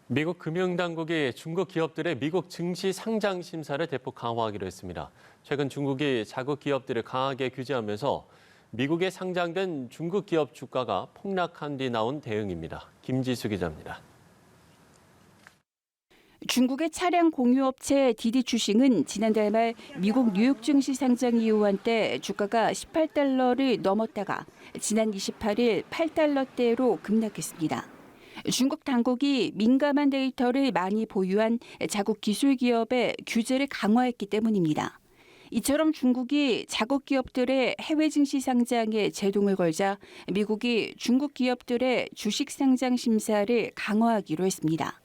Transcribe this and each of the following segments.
미국 금융당국이 중국 기업들의 미국 증시 상장 심사를 대폭 강화하기로 했습니다. 최근 중국이 자국 기업들을 강하게 규제하면서 미국에 상장된 중국 기업 주가가 폭락한 뒤 나온 대응입니다. 김지수 기자입니다. 중국의 차량 공유업체 디디추싱은 지난달 말 미국 뉴욕 증시 상장 이후 한때 주가가 18달러를 넘었다가 지난 28일 8달러대로 급락했습니다. 중국 당국이 민감한 데이터를 많이 보유한 자국 기술 기업에 규제를 강화했기 때문입니다. 이처럼 중국이 자국 기업들의 해외 증시 상장에 제동을 걸자 미국이 중국 기업들의 주식 상장 심사를 강화하기로 했습니다.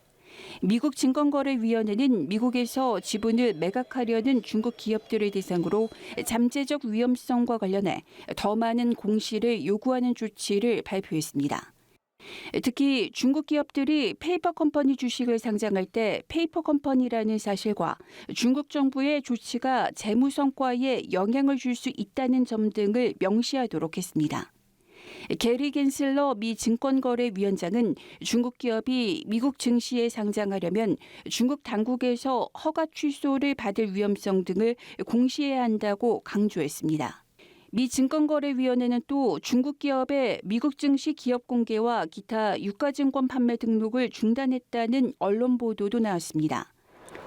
미국 증권거래위원회는 미국에서 지분을 매각하려는 중국 기업들을 대상으로 잠재적 위험성과 관련해 더 많은 공시를 요구하는 조치를 발표했습니다. 특히 중국 기업들이 페이퍼 컴퍼니 주식을 상장할 때 페이퍼 컴퍼니라는 사실과 중국 정부의 조치가 재무 성과에 영향을 줄 수 있다는 점 등을 명시하도록 했습니다. 게리 겐슬러 미 증권거래위원장은 중국 기업이 미국 증시에 상장하려면 중국 당국에서 허가 취소를 받을 위험성 등을 공시해야 한다고 강조했습니다. 미 증권거래위원회는 또 중국 기업의 미국 증시 기업 공개와 기타 유가증권 판매 등록을 중단했다는 언론 보도도 나왔습니다.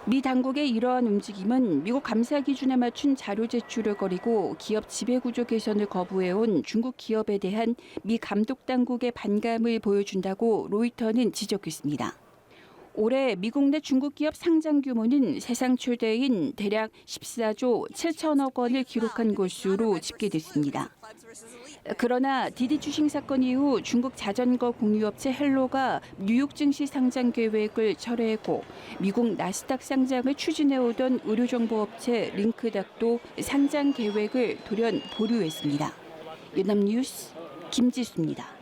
미 당국의 이러한 움직임은 미국 감사 기준에 맞춘 자료 제출을 거리고 기업 지배구조 개선을 거부해온 중국 기업에 대한 미 감독 당국의 반감을 보여준다고 로이터는 지적했습니다. 올해 미국 내 중국 기업 상장 규모는 세상 최대인 대략 14조 7천억 원을 기록한 것으로 집계됐습니다. 그러나 디디추싱 사건 이후 중국 자전거 공유업체 헬로가 뉴욕 증시 상장 계획을 철회했고 미국 나스닥 상장을 추진해오던 의료정보업체 링크닥도 상장 계획을 돌연 보류했습니다. 연합뉴스 김지수입니다.